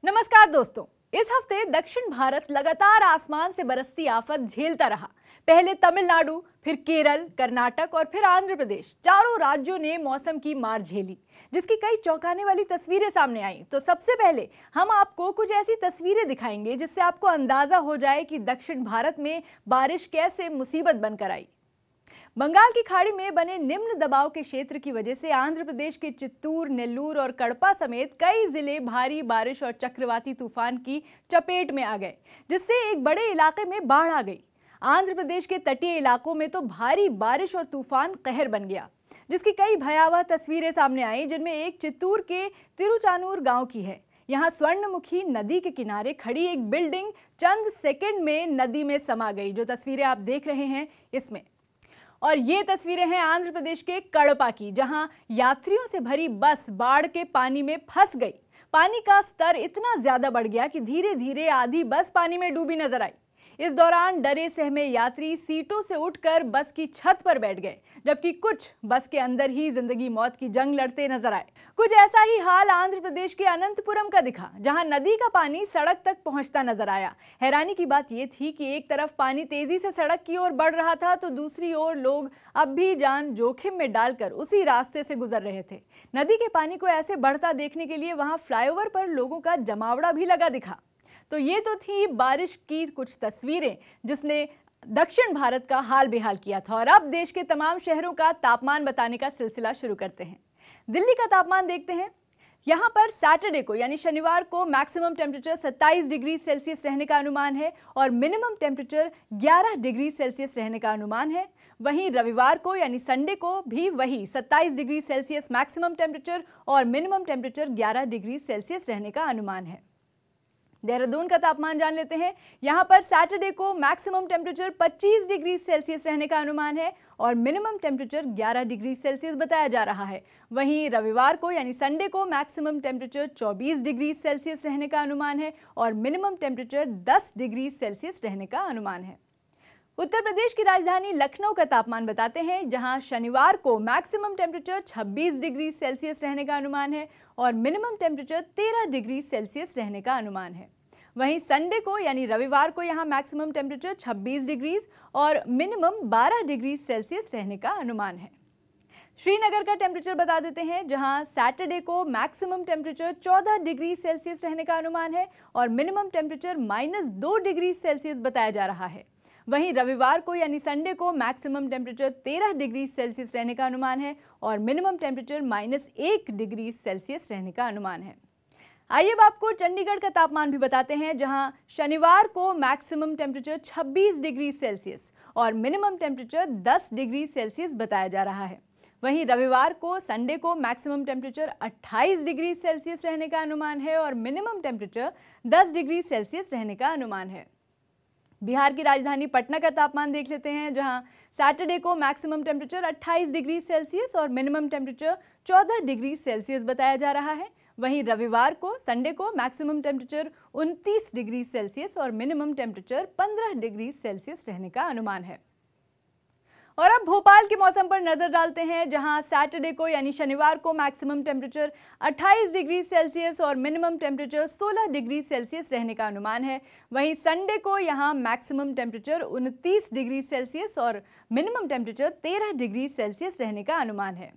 नमस्कार दोस्तों। इस हफ्ते दक्षिण भारत लगातार आसमान से बरसती आफत झेलता रहा। पहले तमिलनाडु, फिर केरल, कर्नाटक और फिर आंध्र प्रदेश, चारों राज्यों ने मौसम की मार झेली, जिसकी कई चौंकाने वाली तस्वीरें सामने आई। तो सबसे पहले हम आपको कुछ ऐसी तस्वीरें दिखाएंगे जिससे आपको अंदाजा हो जाए कि दक्षिण भारत में बारिश कैसे मुसीबत बनकर आई। बंगाल की खाड़ी में बने निम्न दबाव के क्षेत्र की वजह से आंध्र प्रदेश के चित्तूर, नेल्लूर और कड़पा समेत कई जिले भारी बारिश और चक्रवाती तूफान की चपेट में आ गए, जिससे एक बड़े इलाके में बाढ़ आ गई। आंध्र प्रदेश के तटीय इलाकों में तो भारी बारिश और तूफान कहर बन गया, जिसकी कई भयावह तस्वीरें सामने आई, जिनमें एक चित्तूर के तिरुचानूर गांव की है। यहाँ स्वर्णमुखी नदी के किनारे खड़ी एक बिल्डिंग चंद सेकंड में नदी में समा गई, जो तस्वीरें आप देख रहे हैं इसमें। और ये तस्वीरें हैं आंध्र प्रदेश के कड़पा की, जहां यात्रियों से भरी बस बाढ़ के पानी में फंस गई। पानी का स्तर इतना ज्यादा बढ़ गया कि धीरे धीरे आधी बस पानी में डूबी नजर आई। इस दौरान डरे सहमे यात्री सीटों से उठकर बस की छत पर बैठ गए, जबकि कुछ बस के अंदर ही जिंदगी मौत की जंग लड़ते नजर आए। कुछ ऐसा ही हाल आंध्र प्रदेश के अनंतपुरम का दिखा, जहां नदी का पानी सड़क तक पहुंचता नजर आया। हैरानी की बात यह थी कि एक तरफ पानी तेजी से सड़क की ओर बढ़ रहा था, तो दूसरी ओर लोग अब भी जान जोखिम में डालकर उसी रास्ते से गुजर रहे थे। नदी के पानी को ऐसे बढ़ता देखने के लिए वहां फ्लाईओवर पर लोगों का जमावड़ा भी लगा दिखा। तो ये तो थी बारिश की कुछ तस्वीरें जिसने दक्षिण भारत का हाल बेहाल किया था। और अब देश के तमाम शहरों का तापमान बताने का सिलसिला शुरू करते हैं। दिल्ली का तापमान देखते हैं। यहाँ पर सैटरडे को यानी शनिवार को मैक्सिमम टेम्परेचर 27 डिग्री सेल्सियस रहने का अनुमान है और मिनिमम टेम्परेचर 11 डिग्री सेल्सियस रहने का अनुमान है। वहीं रविवार को यानी संडे को भी वही 27 डिग्री सेल्सियस मैक्सिमम टेम्परेचर और मिनिमम टेम्परेचर 11 डिग्री सेल्सियस रहने का अनुमान है। देहरादून का तापमान जान लेते हैं। यहाँ पर सैटरडे को मैक्सिमम टेम्परेचर 25 डिग्री सेल्सियस रहने का अनुमान है और मिनिमम टेम्परेचर 11 डिग्री सेल्सियस बताया जा रहा है। वहीं रविवार को यानी संडे को मैक्सिमम टेम्परेचर 24 डिग्री सेल्सियस रहने का अनुमान है और मिनिमम टेम्परेचर 10 डिग्री सेल्सियस रहने का अनुमान है। उत्तर प्रदेश की राजधानी लखनऊ का तापमान बताते हैं, जहां शनिवार को मैक्सिमम टेम्परेचर 26 डिग्री सेल्सियस रहने का अनुमान है और मिनिमम टेम्परेचर 13 डिग्री सेल्सियस रहने का अनुमान है। वहीं संडे को यानी रविवार को यहां मैक्सिमम टेम्परेचर 26 डिग्री और मिनिमम 12 डिग्री सेल्सियस रहने का अनुमान है। श्रीनगर का टेम्परेचर बता देते हैं, जहां सैटरडे को मैक्सिमम टेम्परेचर 14 डिग्री सेल्सियस रहने का अनुमान है और मिनिमम टेम्परेचर -2 डिग्री सेल्सियस बताया जा रहा है। वहीं रविवार को यानी संडे को मैक्सिमम टेम्परेचर 13 डिग्री सेल्सियस रहने का अनुमान है और मिनिमम टेम्परेचर -1 डिग्री सेल्सियस रहने का अनुमान है। आइए अब आपको चंडीगढ़ का तापमान भी बताते हैं, जहां शनिवार को मैक्सिमम टेम्परेचर 26 डिग्री सेल्सियस और मिनिमम टेम्परेचर 10 डिग्री सेल्सियस बताया जा रहा है। वहीं रविवार को संडे को मैक्सिमम टेम्परेचर 28 डिग्री सेल्सियस रहने का अनुमान है और मिनिमम टेम्परेचर 10 डिग्री सेल्सियस रहने का अनुमान है। बिहार की राजधानी पटना का तापमान देख लेते हैं, जहां सैटरडे को मैक्सिमम टेम्परेचर 28 डिग्री सेल्सियस और मिनिमम टेम्परेचर 14 डिग्री सेल्सियस बताया जा रहा है। वहीं रविवार को संडे को मैक्सिमम टेम्परेचर 29 डिग्री सेल्सियस और मिनिमम टेम्परेचर 15 डिग्री सेल्सियस रहने का अनुमान है। और अब भोपाल के मौसम पर नजर डालते हैं, जहां सैटरडे को यानी शनिवार को मैक्सिमम टेम्परेचर 28 डिग्री सेल्सियस और मिनिमम टेम्परेचर 16 डिग्री सेल्सियस रहने का अनुमान है। वहीं संडे को यहां मैक्सिमम टेम्परेचर 29 डिग्री सेल्सियस और मिनिमम टेम्परेचर 13 डिग्री सेल्सियस रहने का अनुमान है।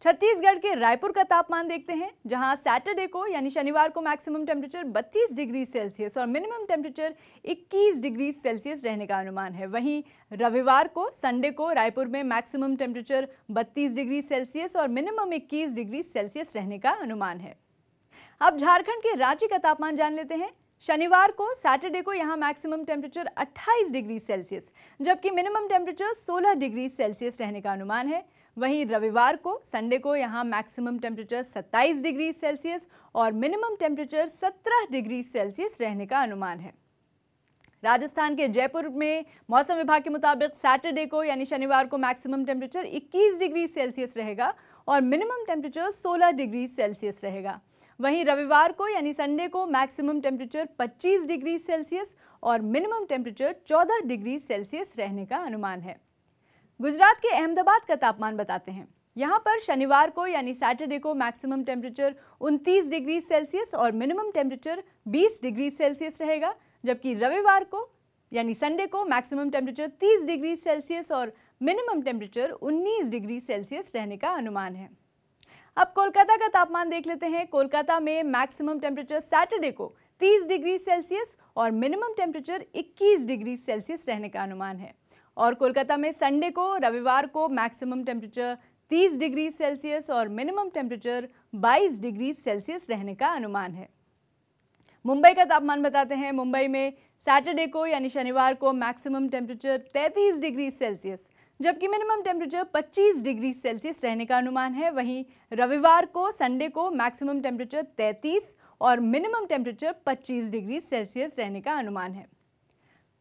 छत्तीसगढ़ के रायपुर का तापमान देखते हैं, जहां सैटरडे को यानी शनिवार को मैक्सिमम टेम्परेचर 32 डिग्री सेल्सियस और मिनिमम टेम्परेचर 21 डिग्री सेल्सियस रहने का अनुमान है। वहीं रविवार को संडे को रायपुर में मैक्सिमम टेम्परेचर 32 डिग्री सेल्सियस और मिनिमम 21 डिग्री सेल्सियस रहने का अनुमान है। अब झारखंड के रांची का तापमान जान लेते हैं। शनिवार को सैटरडे को यहाँ मैक्सिमम टेम्परेचर 28 डिग्री सेल्सियस जबकि मिनिमम टेम्परेचर 16 डिग्री सेल्सियस रहने का अनुमान है। वहीं रविवार को संडे को यहाँ मैक्सिमम टेम्परेचर 27 डिग्री सेल्सियस और मिनिमम टेम्परेचर 17 डिग्री सेल्सियस रहने का अनुमान है। राजस्थान के जयपुर में मौसम विभाग के मुताबिक सैटरडे को यानी शनिवार को मैक्सिमम टेम्परेचर 21 डिग्री सेल्सियस रहेगा और मिनिमम टेम्परेचर 16 डिग्री सेल्सियस रहेगा। वहीं रविवार को यानी संडे को मैक्सिमम टेम्परेचर 25 डिग्री सेल्सियस और मिनिमम टेम्परेचर 14 डिग्री सेल्सियस रहने का अनुमान है। गुजरात के अहमदाबाद का तापमान बताते हैं। यहाँ पर शनिवार को यानी सैटरडे को मैक्सिमम टेम्परेचर 29 डिग्री सेल्सियस और मिनिमम टेम्परेचर 20 डिग्री सेल्सियस रहेगा, जबकि रविवार को यानी संडे को मैक्सिमम टेम्परेचर 30 डिग्री सेल्सियस और मिनिमम टेम्परेचर 19 डिग्री सेल्सियस रहने का अनुमान है। अब कोलकाता का तापमान देख लेते हैं। कोलकाता में मैक्सिमम टेम्परेचर सैटरडे को 30 डिग्री सेल्सियस और मिनिमम टेम्परेचर 21 डिग्री सेल्सियस रहने का अनुमान है। और कोलकाता में संडे को रविवार को मैक्सिमम टेम्परेचर 30 डिग्री सेल्सियस और मिनिमम टेम्परेचर 22 डिग्री सेल्सियस रहने का अनुमान है। मुंबई का तापमान बताते हैं। मुंबई में सैटरडे को यानी शनिवार को मैक्सिमम टेम्परेचर 33 डिग्री सेल्सियस जबकि मिनिमम टेम्परेचर 25 डिग्री सेल्सियस रहने का अनुमान है। वहीं रविवार को संडे को मैक्सिमम टेम्परेचर 33 और मिनिमम टेम्परेचर 25 डिग्री सेल्सियस रहने का अनुमान है।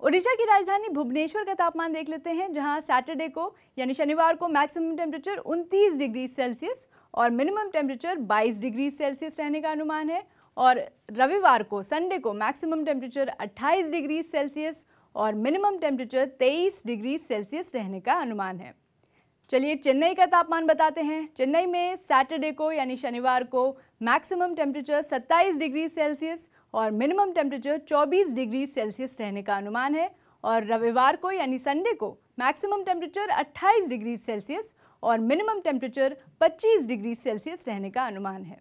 ओडिशा की राजधानी भुवनेश्वर का तापमान देख लेते हैं, जहां सैटरडे को यानी शनिवार को मैक्सिमम टेम्परेचर 29 डिग्री सेल्सियस और मिनिमम टेम्परेचर 22 डिग्री सेल्सियस रहने का अनुमान है। और रविवार को संडे को मैक्सिमम टेम्परेचर 28 डिग्री सेल्सियस और मिनिमम टेम्परेचर 23 डिग्री सेल्सियस रहने का अनुमान है। चलिए चेन्नई का तापमान बताते हैं। चेन्नई में सैटरडे को यानी शनिवार को मैक्सिमम टेम्परेचर 27 डिग्री सेल्सियस और मिनिमम टेम्परेचर 24 डिग्री सेल्सियस रहने का अनुमान है। और रविवार को यानी संडे को मैक्सिमम टेम्परेचर 28 डिग्री सेल्सियस और मिनिमम टेम्परेचर 25 डिग्री सेल्सियस रहने का अनुमान है।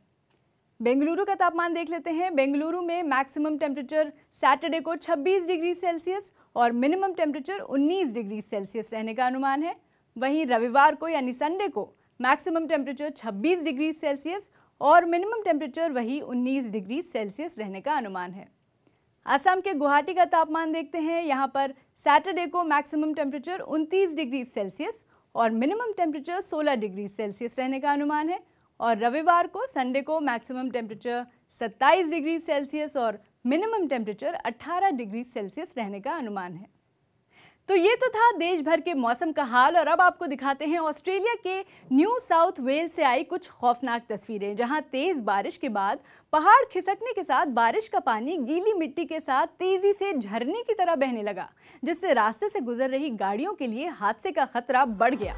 बेंगलुरु का तापमान देख लेते हैं। बेंगलुरु में मैक्सिमम टेम्परेचर सैटरडे को 26 डिग्री सेल्सियस और मिनिमम टेम्परेचर 19 डिग्री सेल्सियस रहने का अनुमान है। वहीं रविवार को यानी संडे को मैक्सिमम टेम्परेचर 26 डिग्री सेल्सियस और मिनिमम टेम्परेचर वही 19 डिग्री सेल्सियस रहने का अनुमान है। असम के गुवाहाटी का तापमान देखते हैं। यहाँ पर सैटरडे को मैक्सिमम टेम्परेचर 29 डिग्री सेल्सियस और मिनिमम टेम्परेचर 16 डिग्री सेल्सियस रहने का अनुमान है। और रविवार को संडे को मैक्सिमम टेम्परेचर 27 डिग्री सेल्सियस और मिनिमम टेम्परेचर 18 डिग्री सेल्सियस रहने का अनुमान है। तो ये तो था देश भर के मौसम का हाल, और अब आपको दिखाते हैं ऑस्ट्रेलिया के न्यू साउथ वेल्स से आई कुछ खौफनाक तस्वीरें, जहां तेज बारिश के बाद पहाड़ खिसकने के साथ बारिश का पानी गीली मिट्टी के साथ तेजी से झरने की तरह बहने लगा, जिससे रास्ते से गुजर रही गाड़ियों के लिए हादसे का खतरा बढ़ गया।